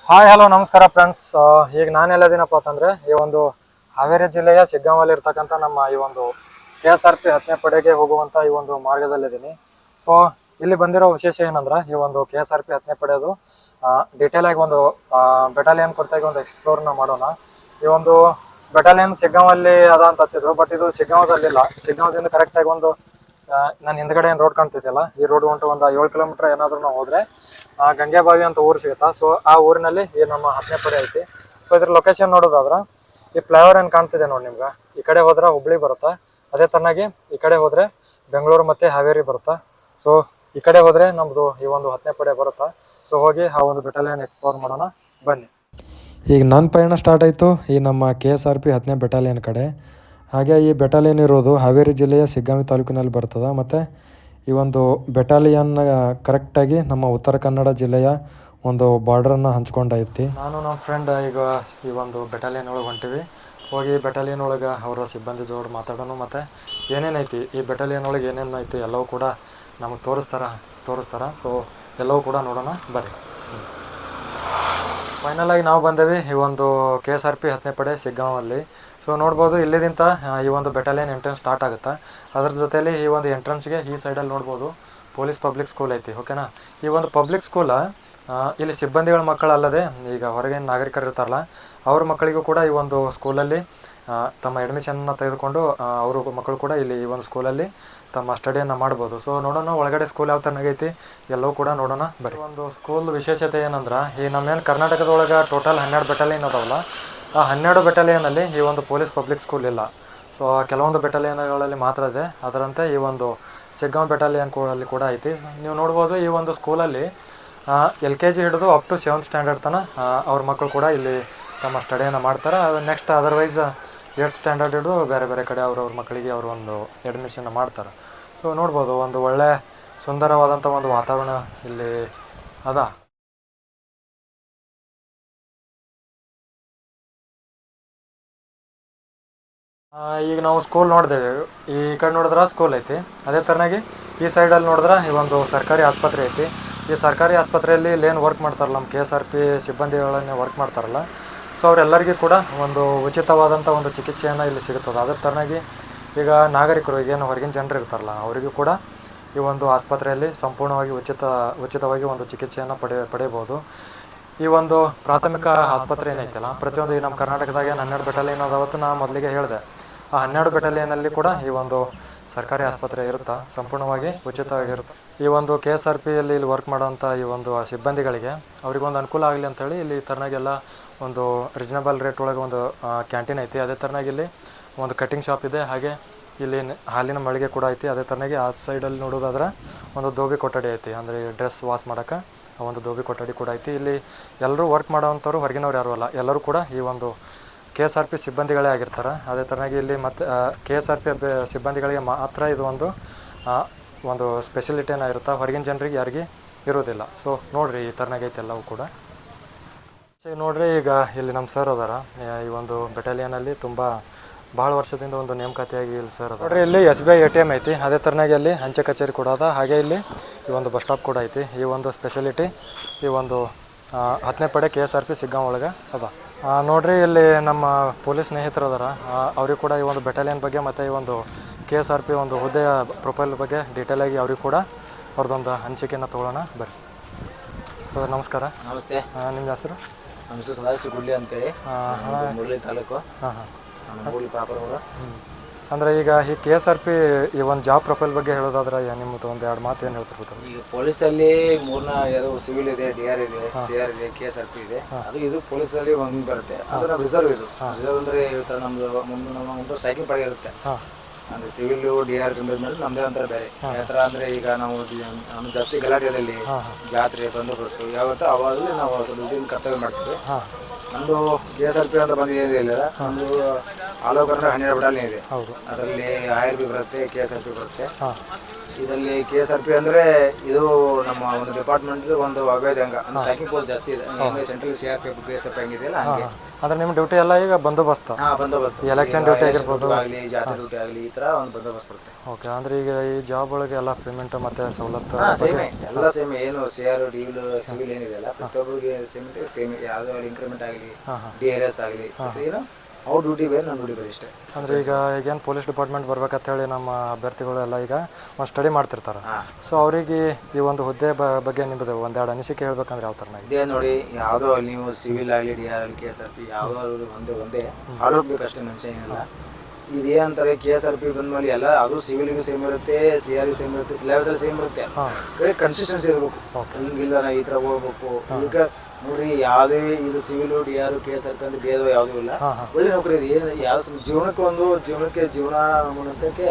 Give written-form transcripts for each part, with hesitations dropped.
Hi hello ನಮಸ್ಕಾರ friends. ಈಗ ನಾನೆಲ್ಲದಿನಪ್ಪ ಅಂತಂದ್ರೆ ಈ ಒಂದು ಹಾವೇರಿ ಜಿಲ್ಲೆಯ ಶಿಗ್ಗಾಂವಲ್ಲಿ ಇರ್ತಕ್ಕಂಥ ನಮ್ಮ ಈ ಒಂದು KSRP 10ನೇ ಪಡೆಗೆ ಹೋಗುವಂತ ಈ ಒಂದು ಮಾರ್ಗದಲ್ಲಿದ್ದೀನಿ. ಸೊ ಇಲ್ಲಿ ಬಂದಿರೋ ವಿಶೇಷ ಏನಂದ್ರೆ ಈ ಒಂದು KSRP 10ನೇ ಪಡೆದು ಡೀಟೇಲ್ ಆಗಿ ಒಂದು ಬೆಟಾಲಿಯನ್ ಕುರಿತಾಗಿ ಒಂದು ಎಕ್ಸ್ಪ್ಲೋರ್ನ ಮಾಡೋಣ. ಈ ಒಂದು ಬೆಟಾಲಿಯನ್ ಶಿಗ್ಗಾಂವಲ್ಲಿ ಅದ ಅಂತ ಹತ್ತಿದ್ರು, ಬಟ್ ಇದು ಶಿಗ್ಗಾಂವದಲ್ಲಿಲ್ಲ. ಶಿಗ್ಗಾಂವದಿಂದ ಕರೆಕ್ಟಾಗಿ ಒಂದು ನಾನು ಹಿಂದ್ಗಡೆ ಏನು ರೋಡ್ ಕಾಣ್ತಿದ್ಯಲ್ಲ, ಈ ರೋಡ್ ಹೊಂಟು ಒಂದು 7 ಕಿಲೋಮೀಟರ್ ಏನಾದ್ರೂ ನಾವು ಹೋದ್ರೆ ಗಂಗೆಬಾವಿ ಅಂತ ಊರು ಸಿಗುತ್ತಾ. ಸೊ ಆ ಊರಿನಲ್ಲಿ ಈ ನಮ್ಮ 10ನೇ ಪಡೆ ಐತಿ. ಸೊ ಇದ್ರ ಲೊಕೇಶನ್ ನೋಡೋದಾದ್ರೆ ಈ ಫ್ಲೈಓವರ್ ಏನು ಕಾಣ್ತಿದೆ ನೋಡಿ ನಿಮ್ಗೆ, ಈ ಕಡೆ ಹೋದ್ರೆ ಹುಬ್ಳಿ ಬರುತ್ತಾ, ಅದೇ ತರನಾಗಿ ಈ ಕಡೆ ಹೋದ್ರೆ ಬೆಂಗಳೂರು ಮತ್ತೆ ಹಾವೇರಿ ಬರುತ್ತಾ. ಸೊ ಈ ಕಡೆ ಹೋದ್ರೆ ನಮ್ದು ಈ ಒಂದು 10ನೇ ಪಡೆ ಬರುತ್ತಾ. ಸೊ ಹೋಗಿ ಆ ಒಂದು ಬೆಟಾಲಿಯನ್ ಎಕ್ಸ್ಪ್ಲೋರ್ ಮಾಡೋಣ ಬನ್ನಿ. ಈಗ ನನ್ನ ಪಯಣ ಸ್ಟಾರ್ಟ್ ಆಯಿತು ಈ ನಮ್ಮ KSRP 10ನೇ ಬೆಟಾಲಿಯನ್ ಕಡೆ. ಹಾಗೆ ಈ ಬೆಟಾಲಿಯನ್ ಇರೋದು ಹಾವೇರಿ ಜಿಲ್ಲೆಯ ಶಿಗ್ಗಾಂವಿ ತಾಲೂಕಿನಲ್ಲಿ ಬರ್ತದೆ. ಮತ್ತು ಈ ಒಂದು ಬೆಟಾಲಿಯನ್ ಕರೆಕ್ಟಾಗಿ ನಮ್ಮ ಉತ್ತರ ಕನ್ನಡ ಜಿಲ್ಲೆಯ ಒಂದು ಬಾರ್ಡ್ರನ್ನು ಹಂಚ್ಕೊಂಡೈತಿ. ನಾನು ನಮ್ಮ ಫ್ರೆಂಡ್ ಈಗ ಈ ಒಂದು ಬೆಟಾಲಿಯನ್ ಒಳಗೆ ಹೊಂಟಿವಿ. ಹೋಗಿ ಬೆಟಾಲಿಯನ್ ಒಳಗೆ ಅವರ ಸಿಬ್ಬಂದಿ ಜೋಡಿ ಮಾತಾಡೋಣ, ಮತ್ತು ಏನೇನೈತಿ ಈ ಬೆಟಾಲಿಯನ್ ಒಳಗೆ ಏನೇನು ಐತಿ ಎಲ್ಲವೂ ಕೂಡ ನಮಗೆ ತೋರಿಸ್ತಾರ. ಸೊ ಎಲ್ಲವೂ ಕೂಡ ನೋಡೋಣ ಬರ್ರಿ. ಫೈನಲ್ ಆಗಿ ನಾವು ಬಂದೇವಿ ಈ ಒಂದು KSRP 10ನೇ ಪಡೆ ಶಿಗ್ಗಾಂವಲ್ಲಿ. ಸೊ ನೋಡ್ಬೋದು ಇಲ್ಲಿದಿಂತ ಈ ಒಂದು ಬೆಟಾಲಿಯನ್ ಎಂಟ್ರೆನ್ಸ್ ಸ್ಟಾರ್ಟ್ ಆಗುತ್ತೆ. ಅದ್ರ ಜೊತೆಯಲ್ಲಿ ಈ ಒಂದು ಎಂಟ್ರೆನ್ಸ್ಗೆ ಈ ಸೈಡಲ್ಲಿ ನೋಡ್ಬೋದು ಪೊಲೀಸ್ ಪಬ್ಲಿಕ್ ಸ್ಕೂಲ್ ಐತಿ. ಓಕೆನಾ. ಈ ಒಂದು ಪಬ್ಲಿಕ್ ಸ್ಕೂಲ ಇಲ್ಲಿ ಸಿಬ್ಬಂದಿಗಳ ಮಕ್ಕಳಲ್ಲದೆ ಈಗ ಹೊರಗಿನ ನಾಗರಿಕರು ಇರ್ತಾರಲ್ಲ ಅವ್ರ ಮಕ್ಕಳಿಗೂ ಕೂಡ ಈ ಒಂದು ಸ್ಕೂಲಲ್ಲಿ ತಮ್ಮ ಅಡ್ಮಿಷನ್ನ ತೆಗೆದುಕೊಂಡು ಅವರು ಮಕ್ಕಳು ಕೂಡ ಇಲ್ಲಿ ಈ ಒಂದು ಸ್ಕೂಲಲ್ಲಿ ತಮ್ಮ ಸ್ಟಡಿಯನ್ನು ಮಾಡ್ಬೋದು. ಸೊ ನೋಡೋಣ ಒಳಗಡೆ ಸ್ಕೂಲ್ ಯಾವ ಥರನಾಗೈತಿ ಎಲ್ಲವೂ ಕೂಡ ನೋಡೋಣ ಬರೀ. ಒಂದು ಸ್ಕೂಲ್ ವಿಶೇಷತೆ ಏನಂದ್ರೆ ಈ ನಮ್ಮೇನು ಕರ್ನಾಟಕದೊಳಗೆ ಟೋಟಲ್ 12 ಬೆಟಾಲಿಯನ್ ಅದಾವಲ್ಲ, ಆ 12 ಬೆಟಾಲಿಯನಲ್ಲಿ ಈ ಒಂದು ಪೊಲೀಸ್ ಪಬ್ಲಿಕ್ ಸ್ಕೂಲ್ ಇಲ್ಲ. ಸೊ ಕೆಲವೊಂದು ಬೆಟಾಲಿಯನ್ಗಳಲ್ಲಿ ಮಾತ್ರ ಇದೆ. ಅದರಂತೆ ಈ ಒಂದು ಶಿಗ್ಗಾಂವ್ ಬೆಟಾಲಿಯನ್ ಅಲ್ಲಿ ಕೂಡ ಐತಿ. ನೀವು ನೋಡ್ಬೋದು ಈ ಒಂದು ಸ್ಕೂಲಲ್ಲಿ LKG ಹಿಡಿದು ಅಪ್ ಟು 7th ಸ್ಟ್ಯಾಂಡರ್ಡ್ ತನಕ ಅವ್ರ ಮಕ್ಕಳು ಕೂಡ ಇಲ್ಲಿ ತಮ್ಮ ಸ್ಟಡಿಯನ್ನು ಮಾಡ್ತಾರೆ. ನೆಕ್ಸ್ಟ್ ಅದರ್ವೈಸ್ 8th ಸ್ಟ್ಯಾಂಡರ್ಡ್ ಹಿಡಿದು ಬೇರೆ ಬೇರೆ ಕಡೆ ಅವ್ರ ಮಕ್ಕಳಿಗೆ ಅವರು ಒಂದು ಅಡ್ಮಿಷನ್ ಮಾಡ್ತಾರೆ. ಸೊ ನೋಡ್ಬೋದು ಒಂದು ಒಳ್ಳೆ ಸುಂದರವಾದಂಥ ಒಂದು ವಾತಾವರಣ ಇಲ್ಲಿ ಅದ. ಈಗ ನಾವು ಸ್ಕೂಲ್ ನೋಡಿದೇವೆ, ಈ ಕಡೆ ನೋಡಿದ್ರೆ ಸ್ಕೂಲ್ ಐತಿ. ಅದೇ ಥರನಾಗಿ ಈ ಸೈಡಲ್ಲಿ ನೋಡಿದ್ರೆ ಈ ಒಂದು ಸರ್ಕಾರಿ ಆಸ್ಪತ್ರೆ ಐತಿ. ಈ ಸರ್ಕಾರಿ ಆಸ್ಪತ್ರೆಯಲ್ಲಿ ಇಲ್ಲೇನು ವರ್ಕ್ ಮಾಡ್ತಾರಲ್ಲ ನಮ್ಮ KSRP ಸಿಬ್ಬಂದಿಗಳನ್ನೇ ವರ್ಕ್ ಮಾಡ್ತಾರಲ್ಲ, ಸೊ ಅವರೆಲ್ಲರಿಗೂ ಕೂಡ ಒಂದು ಉಚಿತವಾದಂಥ ಒಂದು ಚಿಕಿತ್ಸೆಯನ್ನು ಇಲ್ಲಿ ಸಿಗುತ್ತದೆ. ಅದೇ ಥರನಾಗಿ ಈಗ ನಾಗರಿಕರು ಈಗೇನು ಹೊರಗಿನ ಜನರು ಇರ್ತಾರಲ್ಲ ಅವರಿಗೂ ಕೂಡ ಈ ಒಂದು ಆಸ್ಪತ್ರೆಯಲ್ಲಿ ಸಂಪೂರ್ಣವಾಗಿ ಉಚಿತವಾಗಿ ಒಂದು ಚಿಕಿತ್ಸೆಯನ್ನು ಪಡೆಯಬಹುದು. ಈ ಒಂದು ಪ್ರಾಥಮಿಕ ಆಸ್ಪತ್ರೆ ಏನೈತಲ್ಲ, ಪ್ರತಿಯೊಂದು ಈ ನಮ್ಮ ಕರ್ನಾಟಕದಾಗ 12 ಬೆಟಾಲಿಯನ್ ಅದಾವತ್ತು ನಾ ಮೊದಲಿಗೆ ಹೇಳಿದೆ. ಆ 12 ಬೆಟಾಲಿಯನಲ್ಲಿ ಕೂಡ ಈ ಒಂದು ಸರ್ಕಾರಿ ಆಸ್ಪತ್ರೆ ಇರುತ್ತಾ, ಸಂಪೂರ್ಣವಾಗಿ ಉಚಿತವಾಗಿರುತ್ತೆ. ಈ ಒಂದು KSRPಯಲ್ಲಿ ಇಲ್ಲಿ ವರ್ಕ್ ಮಾಡೋಂಥ ಈ ಒಂದು ಸಿಬ್ಬಂದಿಗಳಿಗೆ ಅವರಿಗೊಂದು ಅನುಕೂಲ ಆಗಲಿ ಅಂಥೇಳಿ ಇಲ್ಲಿ ಈ ಥರನಾಗೆಲ್ಲ ಒಂದು ರೀಸನಬಲ್ ರೇಟ್ ಒಳಗೆ ಒಂದು ಕ್ಯಾಂಟೀನ್ ಐತಿ. ಅದೇ ಥರನಾಗಿ ಇಲ್ಲಿ ಒಂದು ಕಟಿಂಗ್ ಶಾಪ್ ಇದೆ. ಹಾಗೆ ಇಲ್ಲಿ ಹಾಲಿನ ಮಳಿಗೆ ಕೂಡ ಐತಿ. ಅದೇ ಥರನಾಗಿ ಆ ಸೈಡಲ್ಲಿ ನೋಡೋದಾದ್ರೆ ಒಂದು ದೋಬಿ ಕೊಠಡಿ ಐತಿ, ಅಂದರೆ ಡ್ರೆಸ್ ವಾಶ್ ಮಾಡೋಕ್ಕೆ ಒಂದು ದೋಬಿ ಕೊಠಡಿ ಕೂಡ ಐತಿ. ಇಲ್ಲಿ ಎಲ್ಲರೂ ವರ್ಕ್ ಮಾಡೋವಂಥವ್ರು ಹೊರಗಿನವ್ರು ಯಾರು ಅಲ್ಲ, ಎಲ್ಲರೂ ಕೂಡ ಈ ಒಂದು KSRP ಸಿಬ್ಬಂದಿಗಳೇ ಆಗಿರ್ತಾರೆ. ಅದೇ ಥರನಾಗಿ ಇಲ್ಲಿ ಮತ್ತು KSRP ಸಿಬ್ಬಂದಿಗಳಿಗೆ ಮಾತ್ರ ಇದು ಒಂದು ಸ್ಪೆಷಲಿಟಿನ ಇರುತ್ತೆ, ಹೊರಗಿನ ಜನರಿಗೆ ಯಾರಿಗೆ ಇರೋದಿಲ್ಲ. ಸೊ ನೋಡಿರಿ ಈ ಥರನಾಗೈತೆ ಎಲ್ಲವೂ ಕೂಡ. ನೋಡ್ರಿ ಈಗ ಇಲ್ಲಿ ನಮ್ಮ ಸರ್ ಅದಾರ ಈ ಒಂದು ಬೆಟಾಲಿಯನಲ್ಲಿ ಭಾಳ ವರ್ಷದಿಂದ ಒಂದು ನೇಮಕಾತಿಯಾಗಿ ಇಲ್ಲಿ ಸರ್ ಅದ. ನೋಡ್ರಿ ಇಲ್ಲಿ SBI ATM ಐತಿ. ಅದೇ ಥರನಾಗಿ ಅಲ್ಲಿ ಅಂಚೆ ಕಚೇರಿ ಕೂಡ ಅದ. ಹಾಗೆ ಇಲ್ಲಿ ಈ ಒಂದು ಬಸ್ ಸ್ಟಾಪ್ ಕೂಡ ಐತಿ. ಈ ಒಂದು ಸ್ಪೆಷಲಿಟಿ ಈ ಒಂದು 10ನೇ ಪಡೆ KSRP ಶಿಗ್ಗಾಂವ್ ಒಳಗೆ ಅದ. ನೋಡ್ರಿ ಇಲ್ಲಿ ನಮ್ಮ ಪೊಲೀಸ್ ಸ್ನೇಹಿತರು ಅದಾರ, ಅವ್ರಿಗೆ ಕೂಡ ಈ ಒಂದು ಬೆಟಾಲಿಯನ್ ಬಗ್ಗೆ ಮತ್ತು ಈ ಒಂದು KSRP ಒಂದು ಹುದ್ದೆಯ ಪ್ರೊಫೈಲ್ ಬಗ್ಗೆ ಡೀಟೇಲಾಗಿ ಅವ್ರಿಗೆ ಕೂಡ ಅವ್ರದ್ದೊಂದು ಹಂಚಿಕೆಯನ್ನು ತೊಗೊಳ್ಳೋಣ ಬರ್ರಿ. ನಮಸ್ಕಾರ. ನಮಸ್ತೆ. ನಿಮ್ಮ ಹೆಸರು? ನಮ್ಮ ಹೆಸರು ಸದಾಶಿವ ಗುಳ್ಳಿ ಅಂತೇಳಿ, ಮುರಳಿ ತಾಲೂಕು. ಮುರಳಿ ಪ್ರಾಪರ್ ಅವರು. ಅಂದರೆ ಈಗ ಈ KSRP ಈ ಒಂದು ಜಾಬ್ ಪ್ರೊಫೈಲ್ ಬಗ್ಗೆ ಹೇಳೋದಾದ್ರೆ ನಿಮ್ಮದು ಒಂದು 2 ಮಾತು ಏನು ಹೇಳ್ತಿರ್ಬೋದು? ಈಗ ಪೊಲೀಸಲ್ಲಿ 3 ಸಿವಿಲ್ ಇದೆ, DR ಇದೆ, CR ಇದೆ, KSRP ಇದೆ. ಇದು ಪೊಲೀಸಲ್ಲಿ ಒಂದು ಬರುತ್ತೆ. ಅದರ ರಿಸರ್ವ್ ಇದು. ರಿಸರ್ವ್ ಅಂದರೆ ಮುಂದೆ ಸ್ಟ್ರೈಕಿಂಗ್ ಪಡೆ ಇರುತ್ತೆ. ಅಂದರೆ ಸಿವಿಲ್ DR ಕಂಪೇರ್ ಮಾಡಿದ್ರೆ ನಮ್ಮದೇ ಒಂಥರ ಬೇರೆ. ಯಾವ ಥರ ಅಂದರೆ ಈಗ ನಾವು ಜಾಸ್ತಿ ಗಲಾಟೆಯಲ್ಲಿ ಜಾತ್ರೆ ಬಂದೋಬಸ್ತು ಯಾವತ್ತೂ ಅವಾಗಲೇ ನಾವು ಸ್ವಲ್ಪ ಕರ್ತವ್ಯ ಮಾಡ್ತೀವಿ. ನಮ್ಮದು KSRP ಅಂತ ಬಂದಿಲ್ಲ, ನಮ್ಮದು ಆಲ್ ಓವರ್ ಕರ್ನಾಟಕ 12 ಬೆಟಾಲಿಯನ್ ಇದೆ. ಅದರಲ್ಲಿ IRB ಬರುತ್ತೆ, KSRP ಬರುತ್ತೆ. ಇದರಲ್ಲಿ KSRP ಅಂದರೆ ಇದು ನಮ್ಮ ಒಂದು ಡಿಪಾರ್ಟ್ಮೆಂಟ್ ಒಂದು ಅಭ್ಯಾಸಂಗ ಸ್ಟ್ರೈಕಿಂಗ್ ಫೋರ್ಸ್ ಜಾಸ್ತಿ ಇದೆ. ಸೆಂಟ್ರಲ್ CRPF KSRP ಹೆಂಗಿದೆಯಲ್ಲ ಹಂಗೆ. ಅಂದರೆ ನಿಮ್ಮ ಡ್ಯೂಟಿ ಎಲ್ಲ ಈಗ ಬಂದೋಬಸ್ತ್? ಬಂದೋಬಸ್ತ್, ಎಲೆಕ್ಷನ್ ಡ್ಯೂಟಿ ಆಗಿರ್ಬೋದು ಆಗಲಿ, ಜಾತ್ರೆ ಡ್ಯೂಟಿ ಆಗಲಿ, ಈ ಥರ ಥರ ಒಂದು ಬಂದೋಬಸ್ತ್ ಬರುತ್ತೆ. ಓಕೆ, ಅಂದರೆ ಈಗ ಈ ಜಾಬ್ ಒಳಗೆ ಎಲ್ಲ ಪೇಮೆಂಟ್ ಮತ್ತು ಸವಲತ್ತು ಸೇಮೆ ಎಲ್ಲ ಸೇಮೆ. ಏನು CR ಡಿವಿಲ್ ಸಿವಿಲ್ ಏನಿದೆ ಅಲ್ಲ, ಪ್ರತಿಯೊಬ್ಬರಿಗೆ ಪೇಮೆಂಟ್ ಯಾವುದೋ ಇಂಕ್ರಿಮೆಂಟ್ ಆಗಲಿ, DRS ಆಗಲಿ, ಏನು ಅವ್ರ ಡ್ಯೂಟಿ ಬೇರೆ, ನಮ್ಮ ಡ್ಯೂಟಿ ಬೇರೆ ಇಷ್ಟೇ. ಅಂದರೆ ಈಗೇನು ಪೊಲೀಸ್ ಡಿಪಾರ್ಟ್ಮೆಂಟ್ ಬರ್ಬೇಕಂತ ಹೇಳಿ ನಮ್ಮ ಅಭ್ಯರ್ಥಿಗಳು ಎಲ್ಲ ಈಗ ಒಂದು ಸ್ಟಡಿ ಮಾಡ್ತಿರ್ತಾರೆ. ಸೊ ಅವರಿಗೆ ಈ ಒಂದು ಹುದ್ದೆ ಬಗ್ಗೆ ನಿಮ್ಮದು ಒಂದೆರಡು ಅನಿಸಿಕೆ ಹೇಳ್ಬೇಕಂದ್ರೆ ಯಾವ ಥರ ಇದೇ ನೋಡಿ, ಯಾವುದೋ ನೀವು ಸಿವಿಲ್ ಆಗಲಿ, DRL, KSRP ಯಾವುದೋ ಒಂದೇ ಹಾಡೋಗ್ಬೇಕು ಅಷ್ಟೇ, ಮನುಷ್ಯ ಏನಿಲ್ಲ. ಇದೇ ಅಂತಾರೆ KSRP ಬಂದ್ಮೇಲೆ ಎಲ್ಲ ಅದು ಸಿವಿಲ್ಗೂ ಸೇಮ್ ಇರುತ್ತೆ, CRಗೂ ಸೇಮ್ ಇರುತ್ತೆ, ಸಿಲೆಬಸಲ್ಲಿ ಸೇಮ್ ಇರುತ್ತೆ. ಕರೆಕ್ಟ್ ಕನ್ಸಿಸ್ಟೆನ್ಸಿ ಇರಬೇಕು. ಹಿಂಗಿಲ್ಲ ನಾ ಈ ಥರ ಓದಬೇಕು. ಈಗ ನೋಡ್ರಿ, ಯಾವುದೇ ಇದು ಸಿವಿಲ್, DR, KSRP ಅಂತ ಭೇದ ಯಾವುದೂ ಇಲ್ಲ. ಒಳ್ಳೆ ನೌಕರಿ ಇದೆ. ಏನು ಯಾವ ಜೀವನಕ್ಕೆ ಜೀವನ ಮುಗಿಸೋಕ್ಕೆ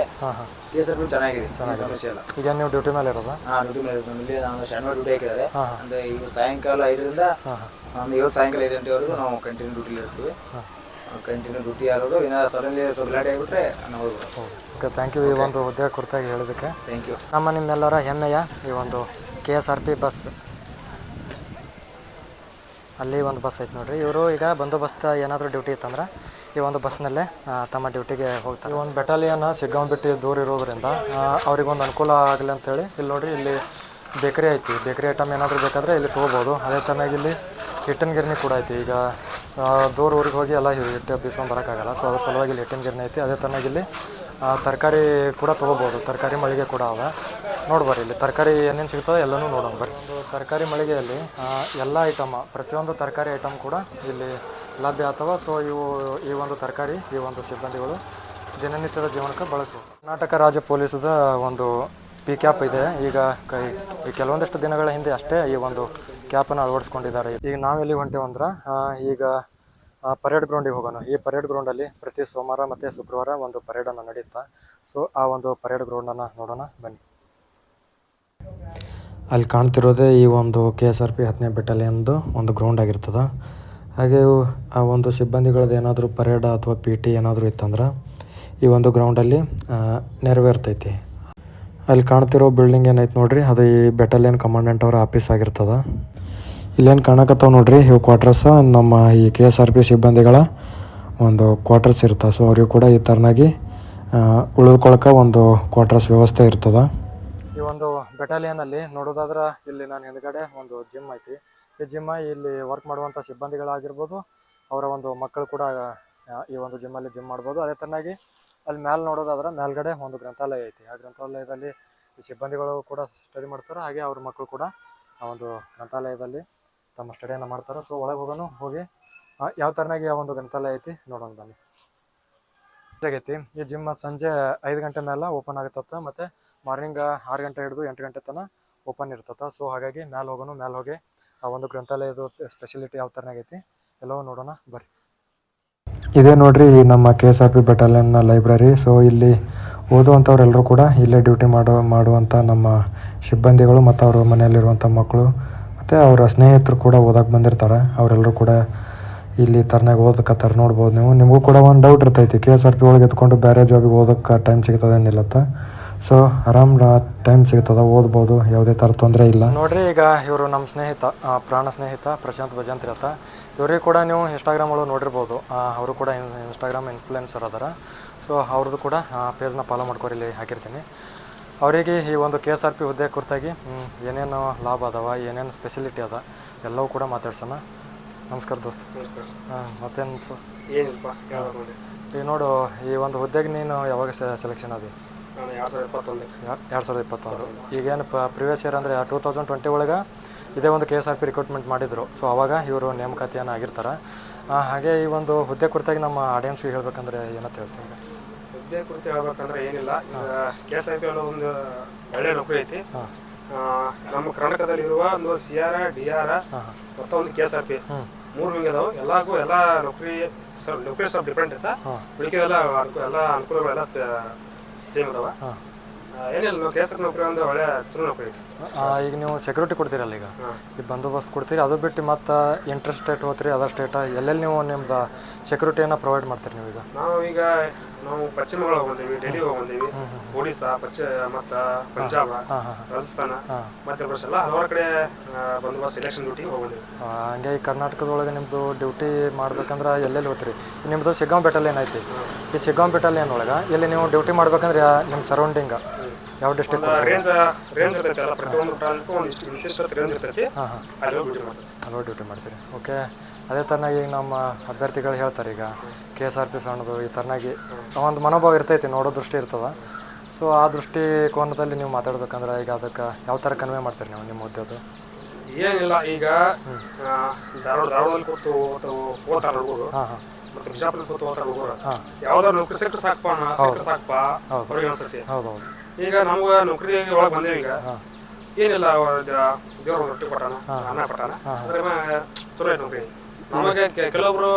KSRP ಚೆನ್ನಾಗಿದೆ, ಸಮಸ್ಯೆ ಇಲ್ಲ. ಈಗ ನೀವು ಡ್ಯೂಟಿ ಮೇಲೆ ಇರೋದು? ಡ್ಯೂಟಿ ಮೇಲೆ ಇರೋದು. ಇಲ್ಲಿ ನಾವು ಶನಿವಾರ ಡ್ಯೂಟಿ ಹಾಕಿದ್ದಾರೆ. ಅಂದರೆ ಈಗ ಸಾಯಂಕಾಲ 5ರಿಂದ ಒಂದು ಇವತ್ತು ಸಾಯಂಕಾಲ 5 ಗಂಟೆವರೆಗೂ ನಾವು ಕಂಟಿನ್ಯೂ ಡ್ಯೂಟಿಲಿ ಇರ್ತೀವಿ. ಕಂಟಿನ್ಯೂ ಡ್ಯೂಟಿ ಯಾರೋದು ಏನಾದ್ರು ಸಡನ್ಲಿ ಸ್ವಲ್ಪ ಲೇಟ್ ಆಗಿಬಿಟ್ರೆ ನಾವು ಹೋಗ್ಬೋದು. ಓಕೆ, ಥ್ಯಾಂಕ್ ಯು ಈ ಒಂದು ಹುದ್ದೆ ಕುರಿತಾಗಿ ಹೇಳಿದ್ದಕ್ಕೆ. Thank you. ನಿಮ್ಮೆಲ್ಲರ ಹೆಮ್ಮೆಯ ಈ ಒಂದು KSRP ಬಸ್, ಅಲ್ಲಿ ಒಂದು ಬಸ್ ಐತೆ ನೋಡಿರಿ. ಇವರು ಈಗ ಬಂದೋಬಸ್ತ್ ಏನಾದರೂ ಡ್ಯೂಟಿ ಇತ್ತಂದ್ರೆ ಈ ಒಂದು ಬಸ್ನಲ್ಲೇ ತಮ್ಮ ಡ್ಯೂಟಿಗೆ ಹೋಗ್ತಾರೆ. ಈ ಒಂದು ಬೆಟಾಲಿಯನ್ ಸಿಗ್ಗಾಂವ್ ದೂರ ಇರೋದ್ರಿಂದ ಅವ್ರಿಗೊಂದು ಅನುಕೂಲ ಆಗಲಿ ಅಂತೇಳಿ ಇಲ್ಲಿ ನೋಡಿರಿ, ಇಲ್ಲಿ ಬೇಕರಿ ಐತಿ. ಬೇಕರಿ ಐಟಮ್ ಏನಾದರೂ ಬೇಕಾದರೆ ಇಲ್ಲಿ ತೊಗೋಬೋದು. ಅದೇ ಚೆನ್ನಾಗಿ ಇಲ್ಲಿ ಹಿಟ್ಟಿನ ಗಿರಣಿ ಕೂಡ ಐತಿ. ಈಗ ದೂರ ಊರಿಗೆ ಹೋಗಿ ಎಲ್ಲ ಹಿಟ್ಟು ಬೀಸ್ಕೊಂಡು ಬರೋಕ್ಕಾಗಲ್ಲ. ಸೊ ಅದ್ರ ಸಲುವಾಗಿ ಇಲ್ಲಿ ಹಿಟ್ಟಿನ ಗಿರಣಿ ಐತಿ. ಅದೇ ಚೆನ್ನಾಗಿ ಇಲ್ಲಿ ತರಕಾರಿ ಕೂಡ ತೊಗೋಬೋದು. ತರಕಾರಿ ಮಳಿಗೆ ಕೂಡ ಅವ. ನೋಡ್ಬರ್ರಿ, ಇಲ್ಲಿ ತರಕಾರಿ ಏನೇನು ಸಿಗ್ತದೆ ಎಲ್ಲನೂ ನೋಡೋಣ ಬರ್ರಿ. ಒಂದು ತರಕಾರಿ ಮಳಿಗೆಯಲ್ಲಿ ಎಲ್ಲ ಐಟಮ್, ಪ್ರತಿಯೊಂದು ತರಕಾರಿ ಐಟಮ್ ಕೂಡ ಇಲ್ಲಿ ಲಭ್ಯ ಆಗ್ತವೆ. ಸೊ ಈ ಒಂದು ತರಕಾರಿ ಈ ಒಂದು ಸಿಬ್ಬಂದಿಗಳು ದಿನನಿತ್ಯದ ಜೀವನಕ್ಕೆ ಬಳಸ್ಬೋದು. ಕರ್ನಾಟಕ ರಾಜ್ಯ ಪೊಲೀಸದ ಒಂದು ಕ್ಯಾಪ್ ಇದೆ. ಈಗ ಕೆಲವೊಂದಿಷ್ಟು ದಿನಗಳ ಹಿಂದೆ ಅಷ್ಟೇ ಈ ಒಂದು ಕ್ಯಾಪನ್ನು ಅಳವಡಿಸ್ಕೊಂಡಿದ್ದಾರೆ. ಈಗ ನಾವೆಲ್ಲಿ ಹೊಂಟೇವಂದ್ರೆ ಈಗ ಪರೇಡ್ ಗ್ರೌಂಡಿಗೆ ಹೋಗೋಣ. ಈ ಪರೇಡ್ ಗ್ರೌಂಡಲ್ಲಿ ಪ್ರತಿ ಸೋಮವಾರ ಮತ್ತು ಶುಕ್ರವಾರ ಒಂದು ಪರೇಡನ್ನು ನಡೆಯುತ್ತಾ. ಸೊ ಆ ಒಂದು ಪರೇಡ್ ಗ್ರೌಂಡನ್ನು ನೋಡೋಣ ಬನ್ನಿ. ಅಲ್ಲಿ ಕಾಣ್ತಿರೋದೇ ಈ ಒಂದು KSRP 10ನೇ ಬೆಟಾಲಿಯನ್ದು ಒಂದು ಗ್ರೌಂಡ್ ಆಗಿರ್ತದೆ. ಹಾಗೆ ಆ ಒಂದು ಸಿಬ್ಬಂದಿಗಳದ್ದು ಏನಾದರೂ ಪರೇಡ್ ಅಥವಾ PT ಏನಾದರೂ ಇತ್ತಂದ್ರೆ ಈ ಒಂದು ಗ್ರೌಂಡಲ್ಲಿ ನೆರವೇರ್ತೈತಿ. ಅಲ್ಲಿ ಕಾಣ್ತಿರೋ ಬಿಲ್ಡಿಂಗ್ ಏನೈತೆ ನೋಡ್ರಿ, ಅದು ಈ ಬೆಟಾಲಿಯನ್ ಕಮಾಂಡೆಂಟ್ ಅವರ ಆಫೀಸ್ ಆಗಿರ್ತದೆ. ಇಲ್ಲೇನು ಕಾಣಕತ್ತಾವ ನೋಡ್ರಿ, ಇವು ಕ್ವಾರ್ಟರ್ಸ್ ನಮ್ಮ ಈ KSRP ಸಿಬ್ಬಂದಿಗಳ ಒಂದು ಕ್ವಾರ್ಟರ್ಸ್ ಇರ್ತದೆ. ಸೊ ಅವ್ರಿಗೂ ಕೂಡ ಈ ಥರನಾಗಿ ಉಳಿದುಕೊಳ್ಳೋಕೆ ಒಂದು ಕ್ವಾರ್ಟರ್ಸ್ ವ್ಯವಸ್ಥೆ ಇರ್ತದೆ. ಈ ಒಂದು ಬೆಟಾಲಿಯನಲ್ಲಿ ನೋಡೋದಾದ್ರೆ ಇಲ್ಲಿ ನಾನು ಹಿಂದ್ಗಡೆ ಒಂದು ಜಿಮ್ ಐತಿ. ಈ ಜಿಮ್ಮ ಇಲ್ಲಿ ವರ್ಕ್ ಮಾಡುವಂಥ ಸಿಬ್ಬಂದಿಗಳಾಗಿರ್ಬೋದು, ಅವರ ಒಂದು ಮಕ್ಕಳು ಕೂಡ ಈ ಒಂದು ಜಿಮ್ಮಲ್ಲಿ ಜಿಮ್ ಮಾಡ್ಬೋದು. ಅದೇ ಥರನಾಗಿ ಅಲ್ಲಿ ಮೇಲೆ ನೋಡೋದಾದ್ರೆ ಮೇಲ್ಗಡೆ ಒಂದು ಗ್ರಂಥಾಲಯ ಐತಿ. ಆ ಗ್ರಂಥಾಲಯದಲ್ಲಿ ಈ ಸಿಬ್ಬಂದಿಗಳು ಕೂಡ ಸ್ಟಡಿ ಮಾಡ್ತಾರೆ. ಹಾಗೆ ಅವ್ರ ಮಕ್ಕಳು ಕೂಡ ಆ ಒಂದು ಗ್ರಂಥಾಲಯದಲ್ಲಿ ತಮ್ಮ ಸ್ಟಡಿಯನ್ನು ಮಾಡ್ತಾರೆ. ಸೊ ಒಳಗೆ ಹೋಗಿ ಯಾವ ಥರನಾಗಿ ಆ ಒಂದು ಗ್ರಂಥಾಲಯ ಐತಿ ನೋಡೋಣ ಬನ್ನಿ. ಆಗೈತಿ ಈ ಜಿಮ್ ಸಂಜೆ 5 ಗಂಟೆ ಮೇಲೆ ಓಪನ್ ಆಗತ್ತತ್ತ, ಮತ್ತು ಮಾರ್ನಿಂಗ್ 6 ಗಂಟೆ ಹಿಡಿದು 8 ಗಂಟೆ ತನಕ ಓಪನ್ ಇರ್ತದೆ. ಸೊ ಹಾಗಾಗಿ ಮೇಲೆ ಹೋಗಿ ಆ ಒಂದು ಗ್ರಂಥಾಲಯದ ಸ್ಪೆಷಾಲಿಟಿ ಯಾವ ಥರನಾಗೈತಿ ಎಲ್ಲವೂ ನೋಡೋಣ ಬರ್ರಿ. ಇದೇ ನೋಡ್ರಿ ನಮ್ಮ KSRP ಬೆಟಾಲಿಯನ್ನ ಲೈಬ್ರರಿ. ಸೊ ಇಲ್ಲಿ ಓದುವಂಥವ್ರೆಲ್ಲರೂ ಕೂಡ ಇಲ್ಲೇ ಡ್ಯೂಟಿ ಮಾಡುವಂಥ ನಮ್ಮ ಸಿಬ್ಬಂದಿಗಳು ಮತ್ತು ಅವ್ರ ಮನೆಯಲ್ಲಿರುವಂಥ ಮಕ್ಕಳು ಮತ್ತು ಅವರ ಸ್ನೇಹಿತರು ಕೂಡ ಓದಕ್ಕೆ ಬಂದಿರ್ತಾರೆ. ಅವರೆಲ್ಲರೂ ಕೂಡ ಇಲ್ಲಿ ಥರನಾಗ ಓದಕತ್ತಾರೆ ನೋಡ್ಬೋದು ನೀವು. ನಿಮಗೂ ಕೂಡ ಒಂದು ಡೌಟ್ ಇರ್ತೈತಿ, KSRP ಒಳಗೆ ಎತ್ಕೊಂಡು ಬೇರೆ ಜಾಬಿಗೆ ಓದೋಕ್ಕೆ ಟೈಮ್ ಸಿಗ್ತದೆ ಏನಿಲ್ಲತ್ತ. ಸೊ ಆರಾಮ್ ಟೈಮ್ ಸಿಗ್ತದೆ, ಓದ್ಬೋದು, ಯಾವುದೇ ಥರ ತೊಂದರೆ ಇಲ್ಲ. ನೋಡ್ರಿ, ಈಗ ಇವರು ನಮ್ಮ ಸ್ನೇಹಿತ, ಪ್ರಾಣ ಸ್ನೇಹಿತ ಪ್ರಶಾಂತ್ ಭಜಂತ್ರಿ ಅಂತ. ಇವ್ರಿಗೆ ಕೂಡ ನೀವು ಇನ್ಸ್ಟಾಗ್ರಾಮ್ ಒಳಗೆ ನೋಡಿರ್ಬೋದು. ಅವರು ಕೂಡ ಇನ್ಸ್ಟಾಗ್ರಾಮ್ ಇನ್ಫ್ಲುಯೆನ್ಸರ್ ಅದಾರ. ಸೊ ಅವ್ರದ್ದು ಕೂಡ ಪೇಜ್ನ ಫಾಲೋ ಮಾಡ್ಕೊರಿ, ಇಲ್ಲಿ ಹಾಕಿರ್ತೀನಿ. ಅವರಿಗೆ ಈ ಒಂದು KSRP ಹುದ್ದೆ ಕುರಿತಾಗಿ ಏನೇನು ಲಾಭ ಅದಾವ, ಏನೇನು ಸ್ಪೆಷಾಲಿಟಿ ಅದ ಎಲ್ಲವೂ ಕೂಡ ಮಾತಾಡ್ಸೋಣ. ನಮಸ್ಕಾರ ದೋಸ್ತ. ನಮಸ್ಕಾರ. ಮತ್ತೇನು ಏನಿಲ್ಲಪ್ಪ, ಈಗ ನೋಡು, ಈ ಒಂದು ಹುದ್ದೆಗೆ ನೀನು ಯಾವಾಗ ಸೆಲೆಕ್ಷನ್ ಆದಿ? 2021. ಈಗೇನು ಪ್ರಿವಿಯಸ್ ಇಯರ್ ಅಂದರೆ 2020 ಒಳಗೆ ಇದೇ ಒಂದು KSRP ರಿಕ್ರೂಟ್ಮೆಂಟ್ ಮಾಡಿದರು. ಸೊ ಅವಾಗ ಇವರು ನೇಮಕಾತಿಯನ್ನು ಆಗಿರ್ತಾರೆ. ಹಾಗೆ ಈ ಒಂದು ಹುದ್ದೆ ಕುರಿತಾಗಿ ನಮ್ಮ ಆಡಿಯನ್ಸ್ಗೆ ಹೇಳ್ಬೇಕಂದ್ರೆ ಏನಂತ ಹೇಳ್ತೀನಿ? ಹುದ್ದೆ ಕುರಿತು ಹೇಳ್ಬೇಕಂದ್ರೆ ಏನಿಲ್ಲ, ಈಗ KSRP ಅನ್ನೋ ಒಂದು ಒಳ್ಳೆ ನೌಕರಿ ಐತಿ. ನಮ್ಮ ಕರ್ನಾಟಕದಲ್ಲಿರುವ ಒಂದು CR, DR ಮತ್ತು ಒಂದು KSRP 3 ವಿಂಗ್ ಅದಾವ. ಎಲ್ಲಾಗೂ ಎಲ್ಲ ನೌಕರಿ ಸ್ವಲ್ಪ ಡಿಫ್ರೆಂಟ್ ಐತೆ. ಉಳಿಕೆಲ್ಲ ಅನುಕೂಲಗಳೆಲ್ಲ ಸೇಮ್ ಅದಾವ. ಏನಿಲ್ಲ, ನಾವು KSRP ನೌಕರಿ ಒಂದು ಒಳ್ಳೆ ಚಲೋ ನೌಕರಿ ಐತಿ. ಈಗ ನೀವು ಸೆಕ್ಯೂರಿಟಿ ಕೊಡ್ತೀರಲ್ಲ, ಈಗ ಈ ಬಂದೋಬಸ್ತ್ ಕೊಡ್ತೀರಿ, ಅದು ಬಿಟ್ಟು ಮತ್ತು ಇಂಟರ್ ಸ್ಟೇಟ್ ಹೋಗ್ತೀರಿ, ಅದರ್ ಸ್ಟೇಟ ಎಲ್ಲೆಲ್ಲಿ ನೀವು ನಿಮ್ದು ಸೆಕ್ಯೂರಿಟಿಯನ್ನು ಪ್ರೊವೈಡ್ ಮಾಡ್ತೀರಿ ನೀವು? ನಾವು ಈಗ ನಾವು ಪಶ್ಚಿಮ ಬಂಗಾಳ ಬಂದೀವಿ, ಡೆಲ್ಲಿ ಹೋಗಿ ಬಂದೀವಿ, ಒಡಿಸ್ಸಾ, ಮತ್ತು ಪಂಜಾಬ್, ರಾಜಸ್ಥಾನ, ಮಧ್ಯಪ್ರದೇಶ ಎಲ್ಲ ಹಲವಾರು ಕಡೆ ಬಂದು ಸೆಲೆಕ್ಷನ್ ಡ್ಯೂಟಿಗೆ ಹೋಗಿ ಬಂದೀವಿ. ಹಂಗೆ ಈ ಕರ್ನಾಟಕದೊಳಗೆ ನಿಮ್ಮದು ಡ್ಯೂಟಿ ಮಾಡ್ಬೇಕಂದ್ರೆ ಎಲ್ಲೆಲ್ಲಿ ಹೋಗ್ತೀರಿ? ನಿಮ್ಮದು ಶಿಗ್ಗಾಂವ್ ಬೆಟಾಲಿಯನ್ ಐತಿ. ಈ ಶಿಗ್ಗಾಂವ್ ಬೆಟಾಲಿಯನ್ ಒಳಗೆ ಇಲ್ಲಿ ನೀವು ಡ್ಯೂಟಿ ಮಾಡ್ಬೇಕಂದ್ರೆ ನಿಮ್ಮ ಸರೌಂಡಿಂಗ್ ಯಾವ ಡಿಸ್ಟ್ರಿಕ್ಟ್? ರೇಂಜ್ ಇರ್ತೈತಿ ಅಲ್ಲ, ಪ್ರತಿಯೊಂದು ಬ್ರಾಂಚ್ಗೂ ಒಂದಿಷ್ಟು ಇಂತಿಷ್ಟು ರೇಂಜ್ ಇರ್ತೈತಿ, ಅಲ್ಲಿ ಹೋಗಿ ಡ್ಯೂಟಿ ಮಾಡ್ತೀವಿ. ಅಲ್ಲೋ ಡ್ಯೂಟಿ ಮಾಡ್ತೀರಿ. ಓಕೆ. ಅದೇ ಥರನಾಗಿ ಈಗ ನಮ್ಮ ಅಭ್ಯರ್ಥಿಗಳು ಹೇಳ್ತಾರೆ, ಈಗ KSRP ಸಣ್ಣದು ಈ ಥರನಾಗಿ ಒಂದು ಮನೋಭಾವ ಇರ್ತೈತಿ, ನೋಡೋ ದೃಷ್ಟಿ ಇರ್ತದೆ. ಸೊ ಆ ದೃಷ್ಟಿಕೋನದಲ್ಲಿ ನೀವು ಮಾತಾಡ್ಬೇಕಂದ್ರೆ ಈಗ ಅದಕ್ಕೆ ಯಾವ ಥರ ಕನ್ವೆ ಮಾಡ್ತೀರಿ ನೀವು ನಿಮ್ಮ ಉದ್ಯೋಗ? ಏನಿಲ್ಲ, ಈಗ ಧಾರವಾಡದಲ್ಲಿ ಕೂತು ಓದ್ತಾರ ಹುಡುಗರು, ಮತ್ತೆ ಬಿಜಾಪುರ ಕೂತು ಓದ್ತಾರ ಹುಡುಗರು, ಯಾವ್ದಾರು ನೌಕರಿ ಸಿಕ್ಕರೆ ಸಾಕಪ್ಪ ಅವ್ರಿಗೆ ಅನ್ಸತಿ. ಹೌದೌದು. ಈಗ ನಮ್ಗೆ ನೌಕರಿ ಒಳಗೆ ಬಂದೇವಿ. ಈಗ ಏನಿಲ್ಲ, ದೇವ್ರ ರೊಟ್ಟಿ ಕೊಟ್ಟಾನ, ಅನ್ನ ಕೊಟ್ಟಾನ, ಅದ್ರ ಚಲೋ ಐತೆ ನೌಕರಿ. ನಮಗೆ ಕೆಲವೊಬ್ರು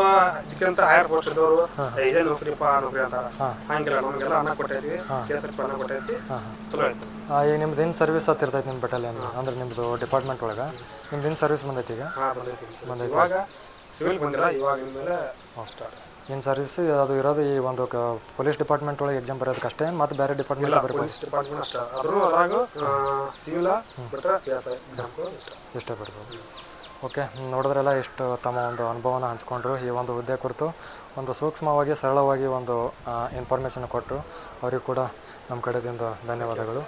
ಇದಕ್ಕಿಂತ ಹೈಯರ್ ಪೋಸ್ಟ್ ಇದ್ದವರು ಇದೇ ನೌಕರಿಪ್ಪ ನೌಕರಿ ಅಂತಾರ. ಹಂಗಿಲ್ಲ, ನಮಗೆಲ್ಲ ಅನ್ನ ಕೊಟ್ಟೈತಿ, KSRP ಅನ್ನ ಕೊಟ್ಟೈತಿ, ಚಲೋ ಐತಿ. ಈಗ ನಿಮ್ದು ಇನ್ನು ಸರ್ವಿಸ್ ಹತ್ತಿರ್ತೈತಿ ನಿಮ್ಮ ಬೆಟಾಲಿಯನ್ ಅಂದ್ರೆ ನಿಮ್ಮದು ಡಿಪಾರ್ಟ್ಮೆಂಟ್ ಒಳಗೆ ನಿಮ್ದು ಇನ್ನು ಸರ್ವಿಸ್ ಬಂದೈತಿ? ಈಗ ಬಂದೈತಿ. ಇವಾಗ ಸಿವಿಲ್ ಬಂದಿಲ್ಲ, ಇವಾಗ ಇನ್ಮೇಲೆ ಸ್ಟಾರ್ಟ್. ಇನ್ನು ಸರ್ವಿಸ್ ಅದು ಇರೋದು ಈ ಒಂದು ಪೊಲೀಸ್ ಡಿಪಾರ್ಟ್ಮೆಂಟ್ ಒಳಗೆ ಎಕ್ಸಾಮ್ ಬರೋದಕ್ಕೆ ಅಷ್ಟೇ, ಮತ್ತು ಬೇರೆ ಡಿಪಾರ್ಟ್ಮೆಂಟ್ ಪೊಲೀಸ್ ಡಿಪಾರ್ಟ್ಮೆಂಟ್ ಅಷ್ಟೇ. ಅದ್ರೂ ಅದ್ರಾಗ ಸಿವಿಲ್ ಬಿಟ್ಟರೆ PSI ಎಕ್ಸಾಮ್ಗೂ ಇಷ್ಟೇ ಬರ್ಬೋದು. ಓಕೆ, ನೋಡಿದ್ರೆಲ್ಲ ಎಷ್ಟು ತಮ್ಮ ಒಂದು ಅನುಭವನ ಹಂಚ್ಕೊಂಡ್ರು. ಈ ಒಂದು ಹುದ್ದೆ ಕುರಿತು ಒಂದು ಸೂಕ್ಷ್ಮವಾಗಿ ಸರಳವಾಗಿ ಒಂದು ಇನ್ಫಾರ್ಮೇಷನ್ ಕೊಟ್ಟರು. ಅವ್ರಿಗೆ ಕೂಡ ನಮ್ಮ ಕಡೆಯಿಂದ ಧನ್ಯವಾದಗಳು.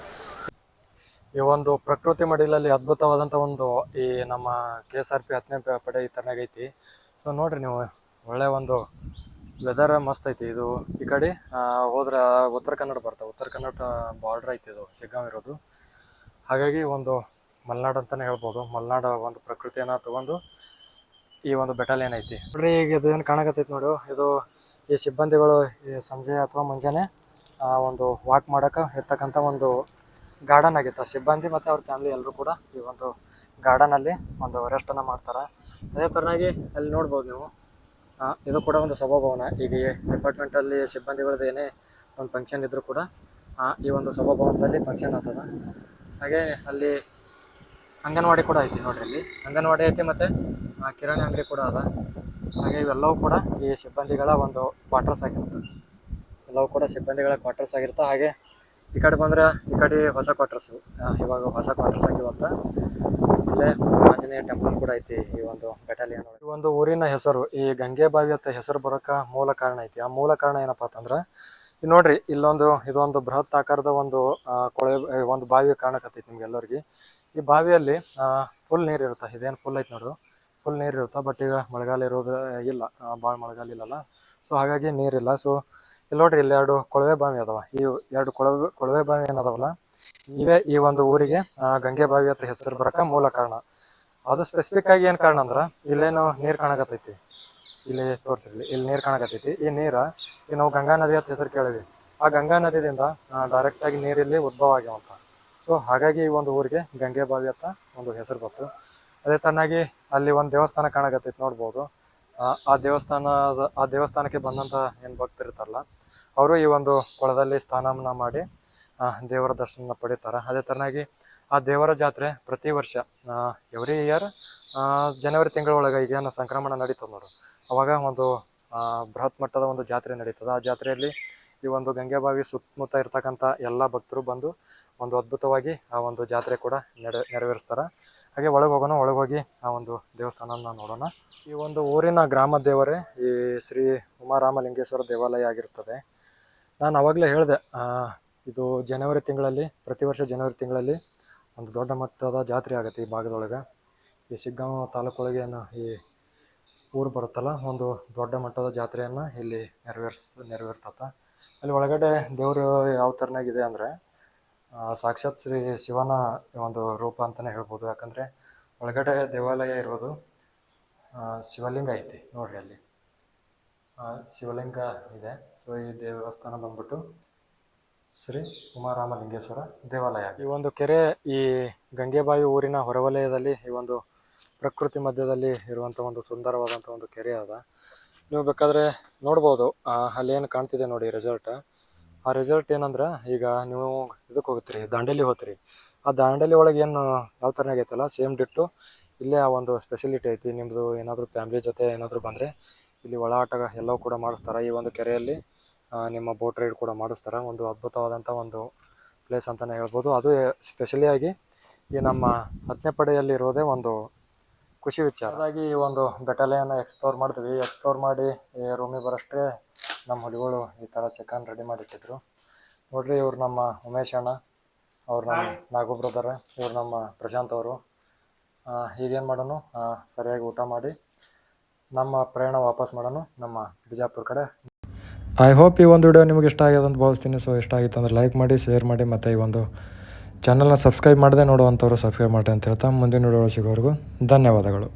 ಈ ಒಂದು ಪ್ರಕೃತಿ ಮಡಿಲಲ್ಲಿ ಅದ್ಭುತವಾದಂಥ ಒಂದು ಈ ನಮ್ಮ KSRP 10ನೇ ಪಡೆ ಈ ಥರನಾಗೈತಿ. ಸೊ ನೋಡಿರಿ ನೀವು, ಒಳ್ಳೆಯ ಒಂದು ವೆದರ್ ಮಸ್ತ್ ಐತಿ. ಇದು ಈ ಕಡೆ ಹೋದ್ರೆ ಉತ್ತರ ಕನ್ನಡ ಬರ್ತವೆ, ಉತ್ತರ ಕನ್ನಡ ಬಾರ್ಡ್ರ್ ಐತಿ ಇದು ಶಿಗ್ಗಾಂವ್ ಇರೋದು. ಹಾಗಾಗಿ ಒಂದು ಮಲೆನಾಡು ಅಂತಲೇ ಹೇಳ್ಬೋದು. ಮಲೆನಾಡು ಒಂದು ಪ್ರಕೃತಿಯನ್ನು ತಗೊಂಡು ಈ ಒಂದು ಬೆಟಾಲಿಯನ್ ಐತಿ. ನೋಡ್ರಿ, ಈಗ ಇದು ಏನು ಕಾಣಕತ್ತೈತಿ ನೋಡು, ಇದು ಈ ಸಿಬ್ಬಂದಿಗಳು ಈ ಸಂಜೆ ಅಥವಾ ಮುಂಜಾನೆ ಒಂದು ವಾಕ್ ಮಾಡೋಕೆ ಇರ್ತಕ್ಕಂಥ ಒಂದು ಗಾರ್ಡನ್ ಆಗಿತ್ತು. ಸಿಬ್ಬಂದಿ ಮತ್ತು ಅವ್ರ ಫ್ಯಾಮಿಲಿ ಎಲ್ಲರೂ ಕೂಡ ಈ ಒಂದು ಗಾರ್ಡನಲ್ಲಿ ಒಂದು ರೆಸ್ಟನ್ನು ಮಾಡ್ತಾರೆ. ಅದೇ ಥರನಾಗಿ ಅಲ್ಲಿ ನೋಡ್ಬೋದು ನೀವು, ಇದು ಕೂಡ ಒಂದು ಸಭಾಭವನ. ಈಗ ಡಿಪಾರ್ಟ್ಮೆಂಟಲ್ಲಿ ಸಿಬ್ಬಂದಿಗಳದ್ದು ಏನೇ ಒಂದು ಫಂಕ್ಷನ್ ಇದ್ದರೂ ಕೂಡ ಈ ಒಂದು ಸಭಾಭವನದಲ್ಲಿ ಫಂಕ್ಷನ್ ಆಗ್ತದೆ. ಹಾಗೆ ಅಲ್ಲಿ ಅಂಗನವಾಡಿ ಕೂಡ ಐತಿ. ನೋಡ್ರಿ, ಇಲ್ಲಿ ಅಂಗನವಾಡಿ ಐತಿ ಮತ್ತು ಕಿರಾಣಿ ಅಂಗಡಿ ಕೂಡ ಅದ. ಹಾಗೆ ಇವೆಲ್ಲವೂ ಕೂಡ ಈ ಸಿಬ್ಬಂದಿಗಳ ಒಂದು ಕ್ವಾರ್ಟರ್ಸ್ ಆಗಿರುತ್ತೆ. ಎಲ್ಲವೂ ಕೂಡ ಸಿಬ್ಬಂದಿಗಳ ಕ್ವಾರ್ಟರ್ಸ್ ಆಗಿರುತ್ತೆ. ಹಾಗೆ ಈ ಕಡೆ ಬಂದರೆ ಈ ಕಡೆ ಹೊಸ ಕ್ವಾರ್ಟರ್ಸು, ಇವಾಗ ಹೊಸ ಕ್ವಾರ್ಟರ್ಸ್ ಆಗಿರುವಂಥ ಇಲ್ಲೇ ಆಂಜನೇಯ ಟೆಂಪಲ್ ಕೂಡ ಐತಿ ಈ ಒಂದು ಬೆಟಾಲಿಯನ್. ಈ ಒಂದು ಊರಿನ ಹೆಸರು ಈ ಗಂಗೆಬಾವಿ ಅಂತ ಹೆಸರು ಬರೋಕ್ಕೆ ಮೂಲ ಕಾರಣ ಐತಿ. ಆ ಮೂಲ ಕಾರಣ ಏನಪ್ಪ ಅಂತಂದ್ರೆ, ಈಗ ನೋಡ್ರಿ, ಇದೊಂದು ಬೃಹತ್ ಆಕಾರದ ಒಂದು ಕೊಳವೆ ಒಂದು ಬಾವಿ ಕಾಣಕತ್ತೈತಿ ನಿಮ್ಗೆಲ್ಲರಿಗೆ. ಈ ಬಾವಿಯಲ್ಲಿ ಫುಲ್ ನೀರು ಇರುತ್ತೆ. ಇದೇನು ಫುಲ್ ಐತೆ ನೋಡ್ರಿ, ಫುಲ್ ನೀರು ಇರುತ್ತೆ. ಬಟ್ ಈಗ ಮಳೆಗಾಲ ಇರೋದು ಇಲ್ಲ, ಭಾಳ ಮಳೆಗಾಲ ಇಲ್ಲಲ್ಲ. ಸೊ ಹಾಗಾಗಿ ನೀರಿಲ್ಲ. ಸೊ ಇಲ್ಲಿ ನೋಡ್ರಿ, ಇಲ್ಲಿ 2 ಕೊಳವೆ ಬಾವಿ ಅದಾವ. ಈ 2 ಕೊಳವೆ ಬಾವಿ ಏನದಾವಲ್ಲ, ಇವೇ ಈ ಒಂದು ಊರಿಗೆ ಗಂಗೆ ಬಾವಿ ಅಂತ ಹೆಸರು ಬರಕ ಮೂಲ ಕಾರಣ. ಅದು ಸ್ಪೆಸಿಫಿಕ್ ಆಗಿ ಏನು ಕಾರಣ ಅಂದ್ರೆ, ಇಲ್ಲೇನು ನೀರು ಕಾಣಕತ್ತೈತಿ, ಇಲ್ಲಿ ತೋರಿಸಿರ್ಲಿ, ಇಲ್ಲಿ ನೀರು ಕಾಣಕತ್ತೈತಿ. ಈ ನೀರು ಈಗ ನಾವು ಗಂಗಾ ನದಿ ಅಂತ ಹೆಸರು ಕೇಳಿವಿ. ಆ ಗಂಗಾ ನದಿಯಿಂದ ಡೈರೆಕ್ಟಾಗಿ ನೀರಿಲ್ಲಿ ಉದ್ಭವ ಆಗ್ಯಾವಂತ. ಸೊ ಹಾಗಾಗಿ ಈ ಒಂದು ಊರಿಗೆ ಗಂಗೆ ಬಾವಿ ಅಂತ ಒಂದು ಹೆಸರು ಬಂತು. ಅದೇ ತರನಾಗಿ ಅಲ್ಲಿ ಒಂದು ದೇವಸ್ಥಾನ ಕಾಣಕತ್ತೈತಿ, ನೋಡ್ಬೋದು. ಆ ದೇವಸ್ಥಾನಕ್ಕೆ ಬಂದಂಥ ಏನು ಭಕ್ತರಿರ್ತಾರಲ್ಲ, ಅವರು ಈ ಒಂದು ಕೊಳದಲ್ಲಿ ಸ್ನಾನ ಮಾಡಿ ದೇವರ ದರ್ಶನ ಪಡಿತಾರೆ. ಅದೇ ಥರನಾಗಿ ಆ ದೇವರ ಜಾತ್ರೆ ಪ್ರತಿ ವರ್ಷ ಎವ್ರಿ ಇಯರ್ ಜನವರಿ ತಿಂಗಳೊಳಗೆ ಈಗೇನು ಸಂಕ್ರಮಣ ನಡೀತದೆ ನೋಡು, ಅವಾಗ ಒಂದು ಬೃಹತ್ ಮಟ್ಟದ ಒಂದು ಜಾತ್ರೆ ನಡೀತದೆ. ಆ ಜಾತ್ರೆಯಲ್ಲಿ ಈ ಒಂದು ಗಂಗೆಬಾವಿ ಸುತ್ತಮುತ್ತ ಇರ್ತಕ್ಕಂಥ ಎಲ್ಲ ಭಕ್ತರು ಬಂದು ಒಂದು ಅದ್ಭುತವಾಗಿ ಆ ಒಂದು ಜಾತ್ರೆ ಕೂಡ ನೆರವೇರಿಸ್ತಾರೆ. ಹಾಗೆ ಒಳಗೆ ಹೋಗಿ ಆ ಒಂದು ದೇವಸ್ಥಾನನ ನೋಡೋಣ. ಈ ಒಂದು ಊರಿನ ಗ್ರಾಮ ದೇವರೇ ಈ ಶ್ರೀ ಉಮಾರಾಮಲಿಂಗೇಶ್ವರ ದೇವಾಲಯ ಆಗಿರ್ತದೆ. ನಾನು ಅವಾಗಲೇ ಹೇಳಿದೆ, ಇದು ಜನವರಿ ತಿಂಗಳಲ್ಲಿ, ಪ್ರತಿ ವರ್ಷ ಜನವರಿ ತಿಂಗಳಲ್ಲಿ ಒಂದು ದೊಡ್ಡ ಮಟ್ಟದ ಜಾತ್ರೆ ಆಗುತ್ತೆ ಈ ಭಾಗದೊಳಗೆ. ಈ ಶಿಗ್ಗಾಂವ್ ತಾಲೂಕೊಳಗೆ ಏನು ಈ ಊರು ಬರುತ್ತಲ್ಲ, ಒಂದು ದೊಡ್ಡ ಮಟ್ಟದ ಜಾತ್ರೆಯನ್ನು ಇಲ್ಲಿ ನೆರವೇರ್ತತ. ಅಲ್ಲಿ ಒಳಗಡೆ ದೇವರು ಯಾವ ಥರನಾಗಿದೆ ಅಂದರೆ, ಸಾಕ್ಷಾತ್ ಶ್ರೀ ಶಿವನ ಒಂದು ರೂಪ ಅಂತಲೇ ಹೇಳ್ಬೋದು. ಯಾಕಂದರೆ ಒಳಗಡೆ ದೇವಾಲಯ ಇರೋದು ಶಿವಲಿಂಗ ಐತಿ ನೋಡ್ರಿ, ಅಲ್ಲಿ ಶಿವಲಿಂಗ ಇದೆ. ಸೊ ಈ ದೇವಸ್ಥಾನ ಬಂದ್ಬಿಟ್ಟು ಶ್ರೀ ಉಮಾರಾಮಲಿಂಗೇಶ್ವರ ದೇವಾಲಯ. ಈ ಒಂದು ಕೆರೆ ಈ ಗಂಗೆಬಾವಿ ಊರಿನ ಹೊರವಲಯದಲ್ಲಿ ಈ ಒಂದು ಪ್ರಕೃತಿ ಮಧ್ಯದಲ್ಲಿ ಇರುವಂಥ ಒಂದು ಸುಂದರವಾದಂಥ ಒಂದು ಕೆರೆ ಅದ. ನೀವು ಬೇಕಾದರೆ ನೋಡ್ಬೋದು, ಅಲ್ಲೇನು ಕಾಣ್ತಿದೆ ನೋಡಿ ರೆಸಾರ್ಟ್. ಆ ರೆಸಾರ್ಟ್ ಏನಂದ್ರೆ, ಈಗ ನೀವು ಇದಕ್ಕೆ ಹೋಗ್ತೀರಿ, ದಾಂಡೇಲಿ ಹೋಗ್ತೀರಿ. ಆ ದಾಂಡೇಲಿ ಒಳಗೆ ಏನು ಯಾವ ಥರನಾಗ ಐತಲ್ಲ, ಸೇಮ್ ಡಿಟ್ಟು ಇಲ್ಲೇ ಆ ಒಂದು ಸ್ಪೆಸಿಲಿಟಿ ಐತಿ. ನಿಮ್ಮದು ಏನಾದರೂ ಫ್ಯಾಮ್ಲಿ ಜೊತೆ ಏನಾದರೂ ಬಂದರೆ ಇಲ್ಲಿ ಒಳ ಆಟ ಎಲ್ಲವೂ ಕೂಡ ಮಾಡಿಸ್ತಾರೆ. ಈ ಒಂದು ಕೆರೆಯಲ್ಲಿ ನಿಮ್ಮ ಬೋಟ್ ರೈಡ್ ಕೂಡ ಮಾಡಿಸ್ತಾರೆ. ಒಂದು ಅದ್ಭುತವಾದಂಥ ಒಂದು ಪ್ಲೇಸ್ ಅಂತಲೇ ಹೇಳ್ಬೋದು. ಅದು ಸ್ಪೆಷಲಿಯಾಗಿ ಈ ನಮ್ಮ 10ನೇ ಪಡೆಯಲ್ಲಿರೋದೇ ಒಂದು ಖುಷಿ ವಿಚಾರ. ಹಾಗಾಗಿ ಈ ಒಂದು ಬೆಟಾಲಿಯನ್ನ ಎಕ್ಸ್ಪ್ಲೋರ್ ಮಾಡ್ತೀವಿ. ಎಕ್ಸ್ಪ್ಲೋರ್ ಮಾಡಿ ರೂಮಿಗೆ ಬರೋಷ್ಟೇ ನಮ್ಮ ಹುಲಿಗಳು ಈ ಥರ ಚಿಕನ್ ರೆಡಿ ಮಾಡಿಟ್ಟಿದ್ರು. ನೋಡ್ರಿ, ಇವ್ರು ನಮ್ಮ ಉಮೇಶ್ ಅಣ್ಣ, ಅವ್ರು ನಮ್ಮ ನಾಗು ಬ್ರದರ್, ಇವ್ರು ನಮ್ಮ ಪ್ರಶಾಂತ್ ಅವರು. ಈಗೇನು ಮಾಡೋಣ, ಸರಿಯಾಗಿ ಊಟ ಮಾಡಿ ನಮ್ಮ ಪ್ರಯಾಣ ವಾಪಸ್ ಮಾಡೋಣ ನಮ್ಮ ಬಿಜಾಪುರ ಕಡೆ. ಐ ಹೋಪ್ ಈ ಒಂದು ವಿಡಿಯೋ ನಿಮಗೆ ಇಷ್ಟ ಆಗಿದೆ ಅಂತ ಭಾವಿಸ್ತೀನಿ. ಸೊ ಇಷ್ಟ ಆಗಿತ್ತು ಅಂದರೆ ಲೈಕ್ ಮಾಡಿ, ಶೇರ್ ಮಾಡಿ, ಮತ್ತು ಈ ಒಂದು ಚಾನಲ್ನ ಸಬ್ಸ್ಕ್ರೈಬ್ ಮಾಡದೆ ನೋಡುವಂಥವ್ರು ಸಬ್ಸ್ಕ್ರೈಬ್ ಮಾಡಿ ಅಂತ ಹೇಳ್ತಾ ಮುಂದಿನ ವಿಡಿಯೋ ಸಿಗೋವರೆಗೂ ಧನ್ಯವಾದಗಳು.